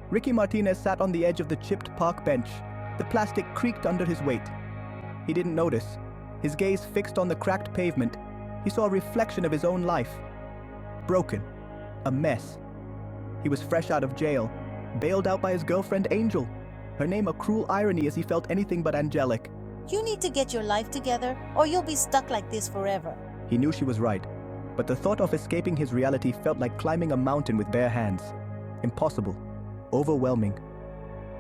Ricky Martinez sat on the edge of the chipped park bench. The plastic creaked under his weight. He didn't notice. His gaze fixed on the cracked pavement. He saw a reflection of his own life. Broken. A mess. He was fresh out of jail, bailed out by his girlfriend Angel. Her name a cruel irony as he felt anything but angelic. You need to get your life together, or you'll be stuck like this forever. He knew she was right, but the thought of escaping his reality felt like climbing a mountain with bare hands. Impossible. Overwhelming.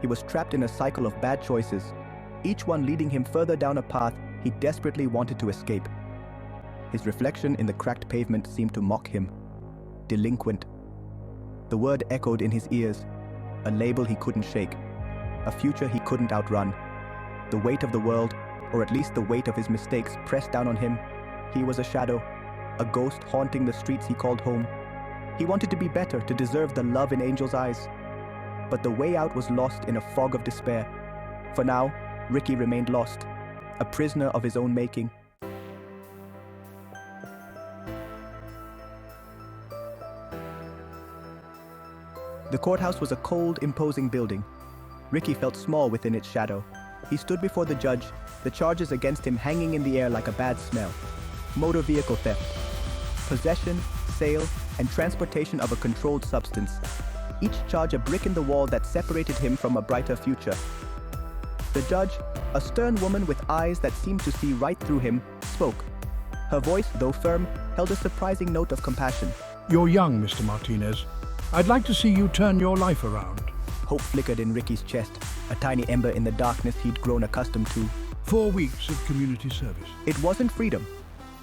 He was trapped in a cycle of bad choices, each one leading him further down a path he desperately wanted to escape. His reflection in the cracked pavement seemed to mock him. Delinquent. The word echoed in his ears, a label he couldn't shake, a future he couldn't outrun. The weight of the world, or at least the weight of his mistakes, pressed down on him. He was a shadow, a ghost haunting the streets he called home. He wanted to be better, to deserve the love in Angel's eyes. But the way out was lost in a fog of despair. For now, Ricky remained lost, a prisoner of his own making. The courthouse was a cold, imposing building. Ricky felt small within its shadow. He stood before the judge, the charges against him hanging in the air like a bad smell. Motor vehicle theft, possession, sale, and transportation of a controlled substance. Each charge a brick in the wall that separated him from a brighter future. The judge, a stern woman with eyes that seemed to see right through him, spoke. Her voice, though firm, held a surprising note of compassion. You're young, Mr. Martinez. I'd like to see you turn your life around. Hope flickered in Ricky's chest, a tiny ember in the darkness he'd grown accustomed to. 4 weeks of community service. It wasn't freedom,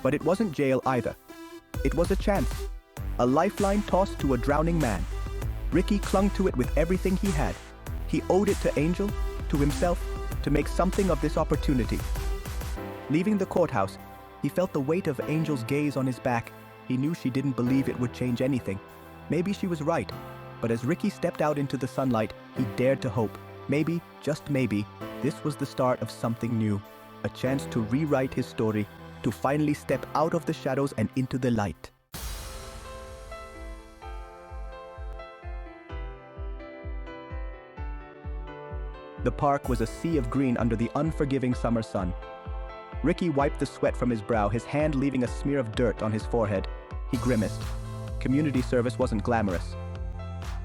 but it wasn't jail either. It was a chance, a lifeline tossed to a drowning man. Ricky clung to it with everything he had. He owed it to Angel, to himself, to make something of this opportunity. Leaving the courthouse, he felt the weight of Angel's gaze on his back. He knew she didn't believe it would change anything. Maybe she was right, but as Ricky stepped out into the sunlight, he dared to hope. Maybe, just maybe, this was the start of something new. A chance to rewrite his story, to finally step out of the shadows and into the light. The park was a sea of green under the unforgiving summer sun. Ricky wiped the sweat from his brow, his hand leaving a smear of dirt on his forehead. He grimaced. Community service wasn't glamorous.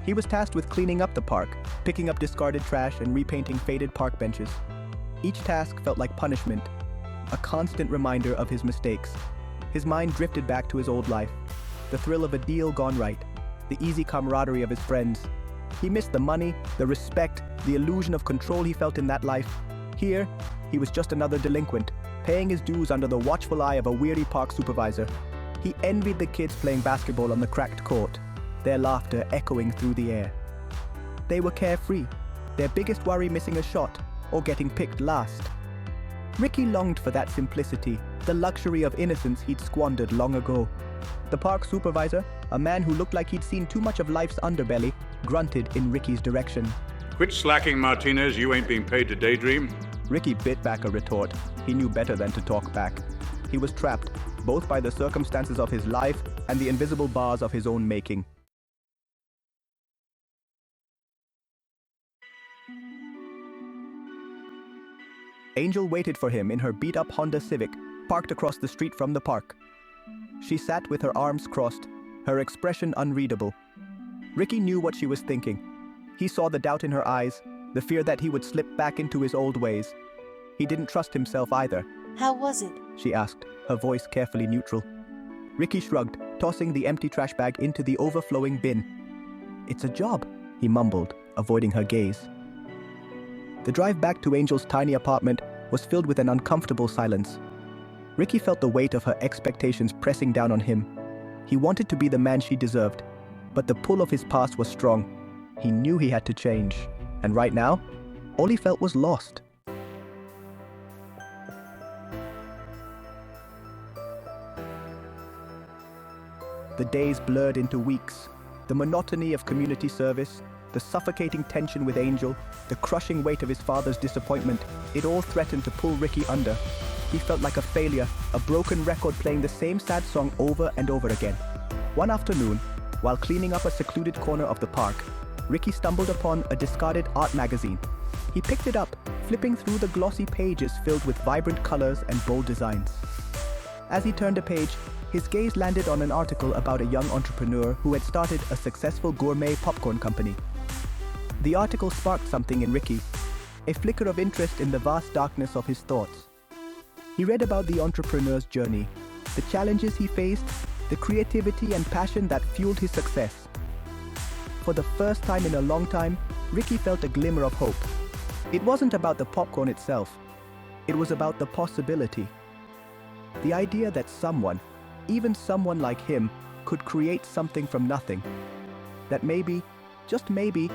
He was tasked with cleaning up the park, picking up discarded trash and repainting faded park benches. Each task felt like punishment, a constant reminder of his mistakes. His mind drifted back to his old life, the thrill of a deal gone right, the easy camaraderie of his friends. He missed the money, the respect, the illusion of control he felt in that life. Here, he was just another delinquent, paying his dues under the watchful eye of a weary park supervisor. He envied the kids playing basketball on the cracked court, their laughter echoing through the air. They were carefree, their biggest worry missing a shot or getting picked last. Ricky longed for that simplicity, the luxury of innocence he'd squandered long ago. The park supervisor, a man who looked like he'd seen too much of life's underbelly, grunted in Ricky's direction. Quit slacking, Martinez. You ain't being paid to daydream. Ricky bit back a retort. He knew better than to talk back. He was trapped, both by the circumstances of his life and the invisible bars of his own making. Angel waited for him in her beat-up Honda Civic, parked across the street from the park. She sat with her arms crossed, her expression unreadable. Ricky knew what she was thinking. He saw the doubt in her eyes, the fear that he would slip back into his old ways. He didn't trust himself either. How was it? She asked, her voice carefully neutral. Ricky shrugged, tossing the empty trash bag into the overflowing bin. It's a job, he mumbled, avoiding her gaze. The drive back to Angel's tiny apartment was filled with an uncomfortable silence. Ricky felt the weight of her expectations pressing down on him. He wanted to be the man she deserved, but the pull of his past was strong. He knew he had to change, and right now, all he felt was lost. The days blurred into weeks. The monotony of community service, the suffocating tension with Angel, the crushing weight of his father's disappointment, it all threatened to pull Ricky under. He felt like a failure, a broken record playing the same sad song over and over again. One afternoon, while cleaning up a secluded corner of the park, Ricky stumbled upon a discarded art magazine. He picked it up, flipping through the glossy pages filled with vibrant colors and bold designs. As he turned a page, his gaze landed on an article about a young entrepreneur who had started a successful gourmet popcorn company. The article sparked something in Ricky, a flicker of interest in the vast darkness of his thoughts. He read about the entrepreneur's journey, the challenges he faced, the creativity and passion that fueled his success. For the first time in a long time, Ricky felt a glimmer of hope. It wasn't about the popcorn itself. It was about the possibility. The idea that someone, even someone like him, could create something from nothing. That maybe, just maybe,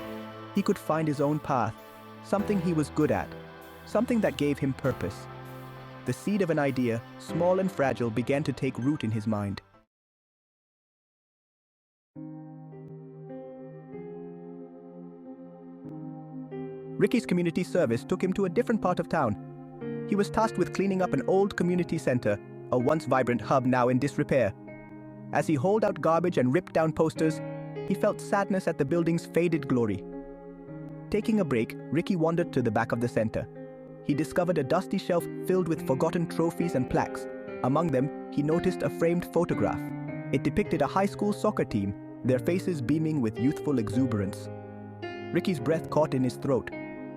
he could find his own path, something he was good at, something that gave him purpose. The seed of an idea, small and fragile, began to take root in his mind. Ricky's community service took him to a different part of town. He was tasked with cleaning up an old community center, a once vibrant hub now in disrepair. As he hauled out garbage and ripped down posters, he felt sadness at the building's faded glory. Taking a break, Ricky wandered to the back of the center. He discovered a dusty shelf filled with forgotten trophies and plaques. Among them, he noticed a framed photograph. It depicted a high school soccer team, their faces beaming with youthful exuberance. Ricky's breath caught in his throat.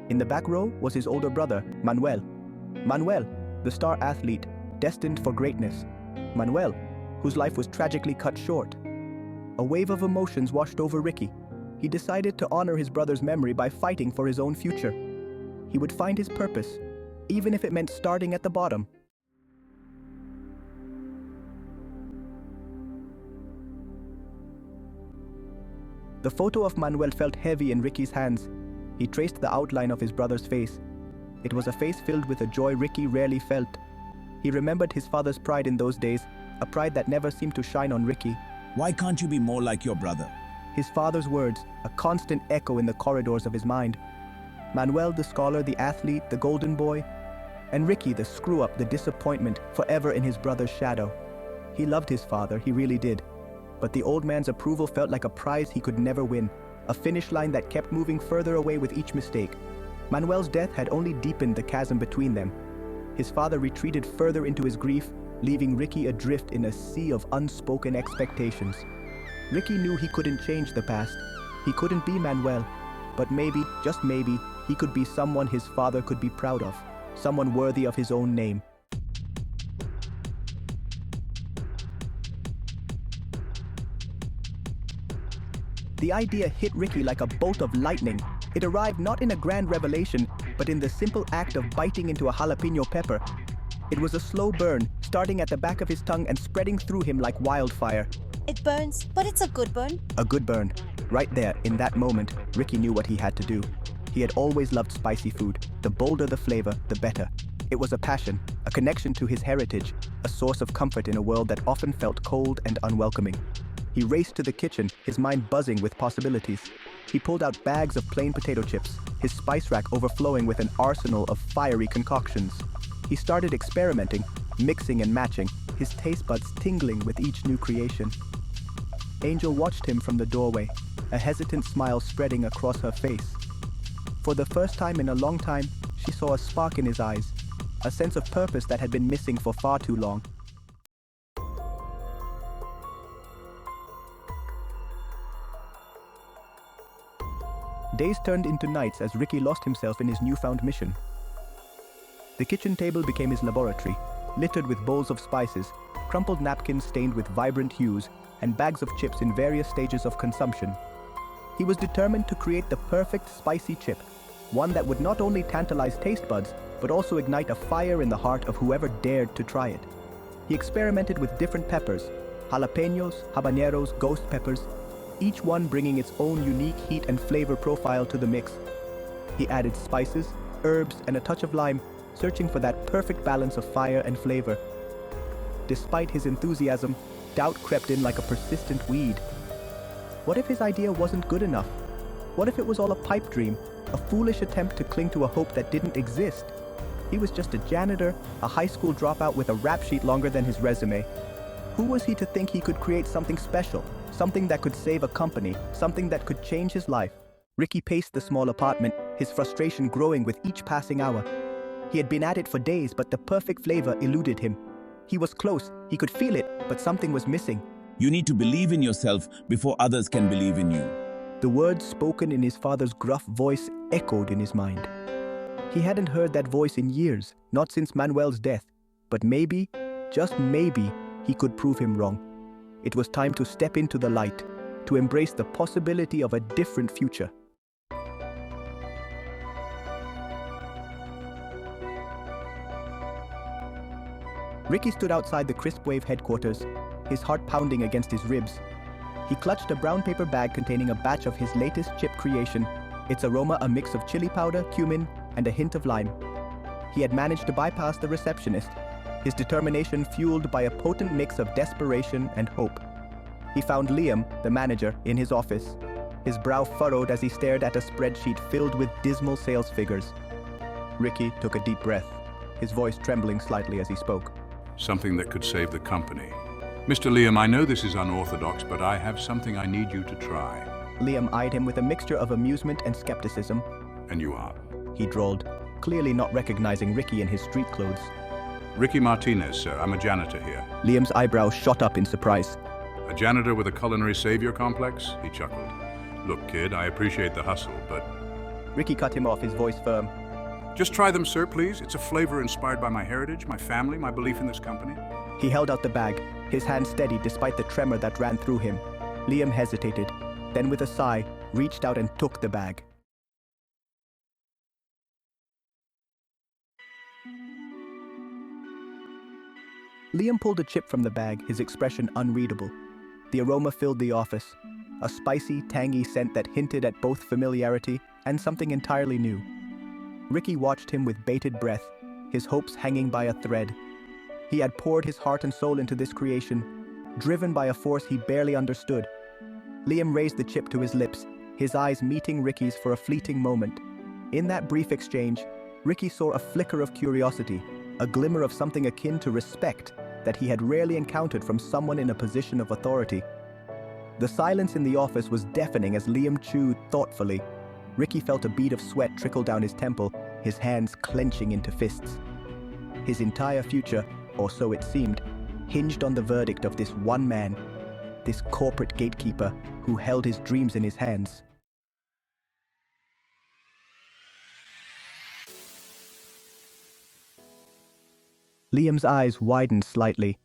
In the back row was his older brother, Manuel. Manuel, the star athlete, destined for greatness. Manuel, whose life was tragically cut short. A wave of emotions washed over Ricky. He decided to honor his brother's memory by fighting for his own future. He would find his purpose, even if it meant starting at the bottom. The photo of Manuel felt heavy in Ricky's hands. He traced the outline of his brother's face. It was a face filled with a joy Ricky rarely felt. He remembered his father's pride in those days, a pride that never seemed to shine on Ricky. Why can't you be more like your brother? His father's words, a constant echo in the corridors of his mind. Manuel, the scholar, the athlete, the golden boy, and Ricky, the screw-up, the disappointment, forever in his brother's shadow. He loved his father, he really did. But the old man's approval felt like a prize he could never win, a finish line that kept moving further away with each mistake. Manuel's death had only deepened the chasm between them. His father retreated further into his grief, leaving Ricky adrift in a sea of unspoken expectations. Ricky knew he couldn't change the past. He couldn't be Manuel. But maybe, just maybe, he could be someone his father could be proud of, someone worthy of his own name. The idea hit Ricky like a bolt of lightning. It arrived not in a grand revelation, but in the simple act of biting into a jalapeno pepper. It was a slow burn, starting at the back of his tongue and spreading through him like wildfire. It burns, but it's a good burn. A good burn. Right there, in that moment, Ricky knew what he had to do. He had always loved spicy food. The bolder the flavor, the better. It was a passion, a connection to his heritage, a source of comfort in a world that often felt cold and unwelcoming. He raced to the kitchen, his mind buzzing with possibilities. He pulled out bags of plain potato chips, his spice rack overflowing with an arsenal of fiery concoctions. He started experimenting, mixing and matching, his taste buds tingling with each new creation. Angel watched him from the doorway, a hesitant smile spreading across her face. For the first time in a long time, she saw a spark in his eyes, a sense of purpose that had been missing for far too long. Days turned into nights as Ricky lost himself in his newfound mission. The kitchen table became his laboratory, littered with bowls of spices, crumpled napkins stained with vibrant hues, and bags of chips in various stages of consumption. He was determined to create the perfect spicy chip, one that would not only tantalize taste buds, but also ignite a fire in the heart of whoever dared to try it. He experimented with different peppers, jalapenos, habaneros, ghost peppers, each one bringing its own unique heat and flavor profile to the mix. He added spices, herbs, and a touch of lime, searching for that perfect balance of fire and flavor. Despite his enthusiasm, doubt crept in like a persistent weed. What if his idea wasn't good enough? What if it was all a pipe dream, a foolish attempt to cling to a hope that didn't exist? He was just a janitor, a high school dropout with a rap sheet longer than his resume. Who was he to think he could create something special, something that could save a company, something that could change his life? Ricky paced the small apartment, his frustration growing with each passing hour. He had been at it for days, but the perfect flavor eluded him. He was close, he could feel it, but something was missing. You need to believe in yourself before others can believe in you. The words spoken in his father's gruff voice echoed in his mind. He hadn't heard that voice in years, not since Manuel's death. But maybe, just maybe, he could prove him wrong. It was time to step into the light, to embrace the possibility of a different future. Ricky stood outside the Crisp Wave headquarters, his heart pounding against his ribs. He clutched a brown paper bag containing a batch of his latest chip creation, its aroma a mix of chili powder, cumin, and a hint of lime. He had managed to bypass the receptionist, his determination fueled by a potent mix of desperation and hope. He found Liam, the manager, in his office, his brow furrowed as he stared at a spreadsheet filled with dismal sales figures. Ricky took a deep breath, his voice trembling slightly as he spoke. Something that could save the company. Mr. Liam, I know this is unorthodox, but I have something I need you to try. Liam eyed him with a mixture of amusement and skepticism. And you are? He drawled, clearly not recognizing Ricky in his street clothes. Ricky Martinez, sir. I'm a janitor here. Liam's eyebrows shot up in surprise. A janitor with a culinary savior complex? He chuckled. Look, kid, I appreciate the hustle, but... Ricky cut him off, his voice firm. Just try them, sir, please. It's a flavor inspired by my heritage, my family, my belief in this company. He held out the bag, his hand steady despite the tremor that ran through him. Liam hesitated, then with a sigh, reached out and took the bag. Liam pulled a chip from the bag, his expression unreadable. The aroma filled the office, a spicy, tangy scent that hinted at both familiarity and something entirely new. Ricky watched him with bated breath, his hopes hanging by a thread. He had poured his heart and soul into this creation, driven by a force he barely understood. Liam raised the chip to his lips, his eyes meeting Ricky's for a fleeting moment. In that brief exchange, Ricky saw a flicker of curiosity, a glimmer of something akin to respect that he had rarely encountered from someone in a position of authority. The silence in the office was deafening as Liam chewed thoughtfully. Ricky felt a bead of sweat trickle down his temple, his hands clenching into fists. His entire future, or so it seemed, hinged on the verdict of this one man, this corporate gatekeeper who held his dreams in his hands. Liam's eyes widened slightly.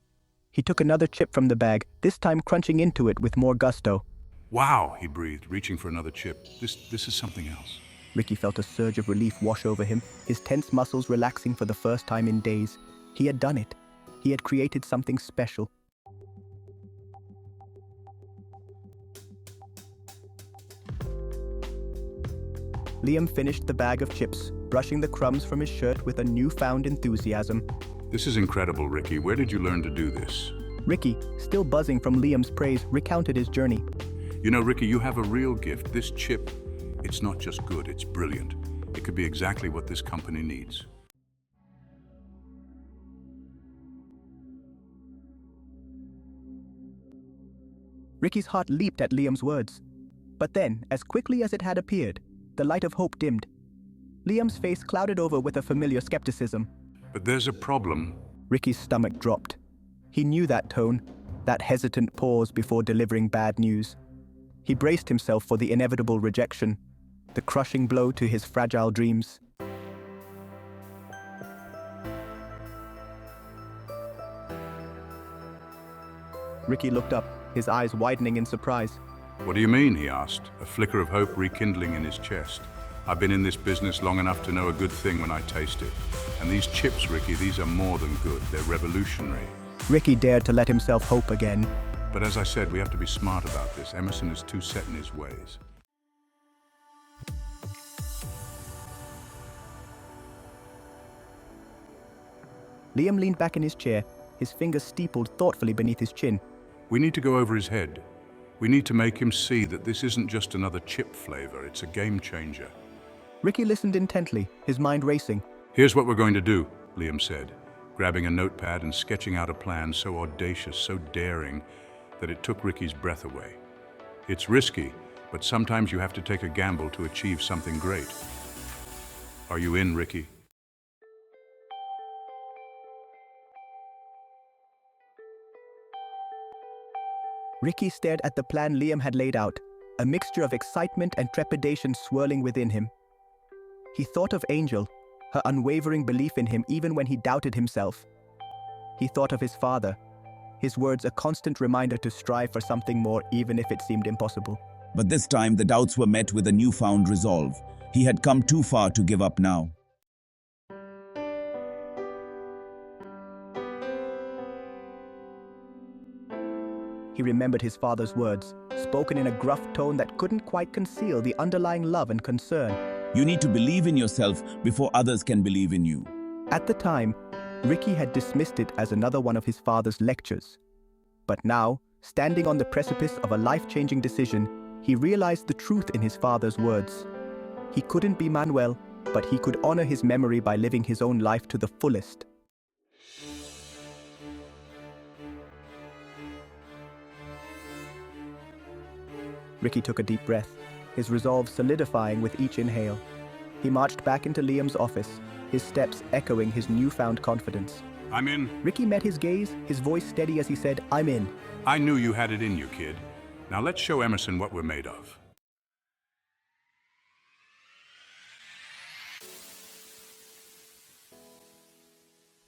He took another chip from the bag, this time crunching into it with more gusto. Wow, he breathed, reaching for another chip. This is something else. Ricky felt a surge of relief wash over him, his tense muscles relaxing for the first time in days. He had done it. He had created something special. Liam finished the bag of chips, brushing the crumbs from his shirt with a newfound enthusiasm. This is incredible, Ricky. Where did you learn to do this? Ricky, still buzzing from Liam's praise, recounted his journey. You know, Ricky, you have a real gift. This chip, it's not just good, it's brilliant. It could be exactly what this company needs. Ricky's heart leaped at Liam's words. But then, as quickly as it had appeared, the light of hope dimmed. Liam's face clouded over with a familiar skepticism. But there's a problem. Ricky's stomach dropped. He knew that tone, that hesitant pause before delivering bad news. He braced himself for the inevitable rejection, the crushing blow to his fragile dreams. Ricky looked up, his eyes widening in surprise. What do you mean, he asked, a flicker of hope rekindling in his chest. I've been in this business long enough to know a good thing when I taste it. And these chips, Ricky, these are more than good. They're revolutionary. Ricky dared to let himself hope again. But as I said, we have to be smart about this. Emerson is too set in his ways. Liam leaned back in his chair, his fingers steepled thoughtfully beneath his chin. We need to go over his head. We need to make him see that this isn't just another chip flavor, it's a game changer. Ricky listened intently, his mind racing. Here's what we're going to do, Liam said, grabbing a notepad and sketching out a plan so audacious, so daring, that it took Ricky's breath away. It's risky, but sometimes you have to take a gamble to achieve something great. Are you in, Ricky? Ricky stared at the plan Liam had laid out, a mixture of excitement and trepidation swirling within him. He thought of Angel, her unwavering belief in him even when he doubted himself. He thought of his father, his words a constant reminder to strive for something more even if it seemed impossible. But this time the doubts were met with a newfound resolve. He had come too far to give up now. He remembered his father's words, spoken in a gruff tone that couldn't quite conceal the underlying love and concern. You need to believe in yourself before others can believe in you. At the time, Ricky had dismissed it as another one of his father's lectures. But now, standing on the precipice of a life-changing decision, he realized the truth in his father's words. He couldn't be Manuel, but he could honor his memory by living his own life to the fullest. Ricky took a deep breath, his resolve solidifying with each inhale. He marched back into Liam's office, his steps echoing his newfound confidence. I'm in. Ricky met his gaze, his voice steady as he said, "I'm in." I knew you had it in you, kid. Now let's show Emerson what we're made of.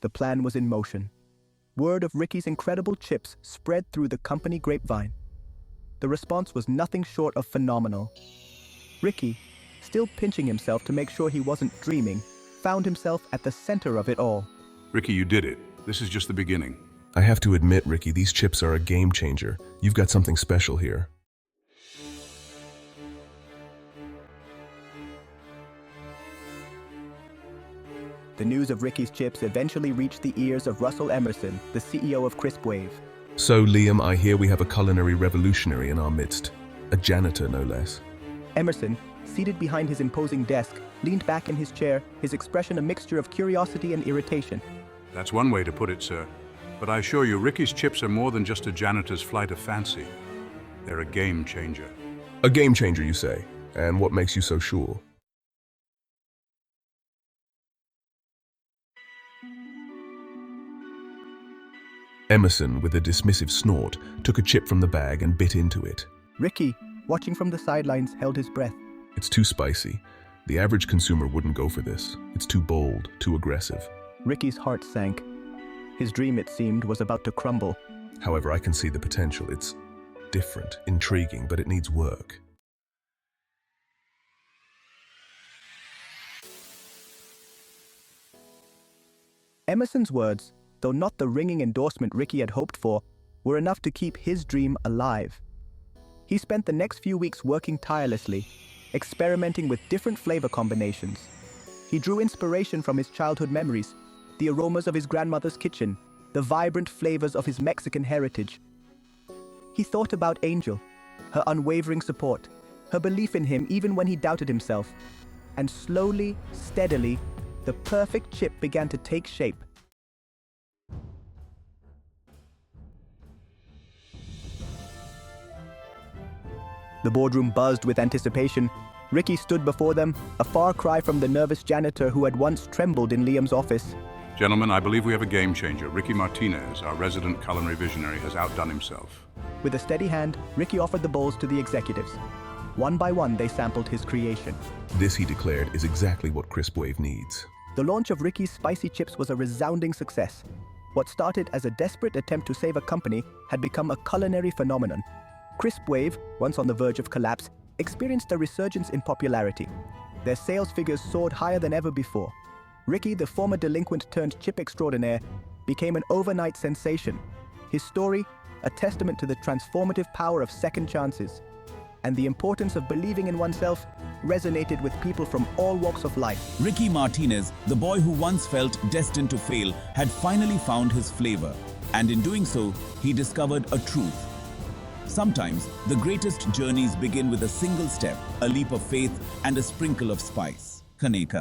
The plan was in motion. Word of Ricky's incredible chips spread through the company grapevine. The response was nothing short of phenomenal. Ricky, still pinching himself to make sure he wasn't dreaming, found himself at the center of it all. Ricky, you did it. This is just the beginning. I have to admit, Ricky, these chips are a game changer. You've got something special here. The news of Ricky's chips eventually reached the ears of Russell Emerson, the CEO of Crispwave. So, Liam, I hear we have a culinary revolutionary in our midst. A janitor, no less. Emerson, seated behind his imposing desk, leaned back in his chair, his expression a mixture of curiosity and irritation. That's one way to put it, sir. But I assure you, Ricky's chips are more than just a janitor's flight of fancy. They're a game changer. A game changer, you say? And what makes you so sure? Emerson, with a dismissive snort, took a chip from the bag and bit into it. Ricky, watching from the sidelines, held his breath. It's too spicy. The average consumer wouldn't go for this. It's too bold, too aggressive. Ricky's heart sank. His dream, it seemed, was about to crumble. However, I can see the potential. It's different, intriguing, but it needs work. Emerson's words, though not the ringing endorsement Ricky had hoped for, were enough to keep his dream alive. He spent the next few weeks working tirelessly, experimenting with different flavor combinations. He drew inspiration from his childhood memories, the aromas of his grandmother's kitchen, the vibrant flavors of his Mexican heritage. He thought about Angel, her unwavering support, her belief in him even when he doubted himself. And slowly, steadily, the perfect chip began to take shape. The boardroom buzzed with anticipation. Ricky stood before them, a far cry from the nervous janitor who had once trembled in Liam's office. Gentlemen, I believe we have a game changer. Ricky Martinez, our resident culinary visionary, has outdone himself. With a steady hand, Ricky offered the bowls to the executives. One by one, they sampled his creation. This, he declared, is exactly what Crispwave needs. The launch of Ricky's spicy chips was a resounding success. What started as a desperate attempt to save a company had become a culinary phenomenon. Crispwave, once on the verge of collapse, experienced a resurgence in popularity. Their sales figures soared higher than ever before. Ricky, the former delinquent turned chip extraordinaire, became an overnight sensation. His story, a testament to the transformative power of second chances. And the importance of believing in oneself resonated with people from all walks of life. Ricky Martinez, the boy who once felt destined to fail, had finally found his flavor. And in doing so, he discovered a truth. Sometimes, the greatest journeys begin with a single step, a leap of faith, and a sprinkle of spice. Kaneka.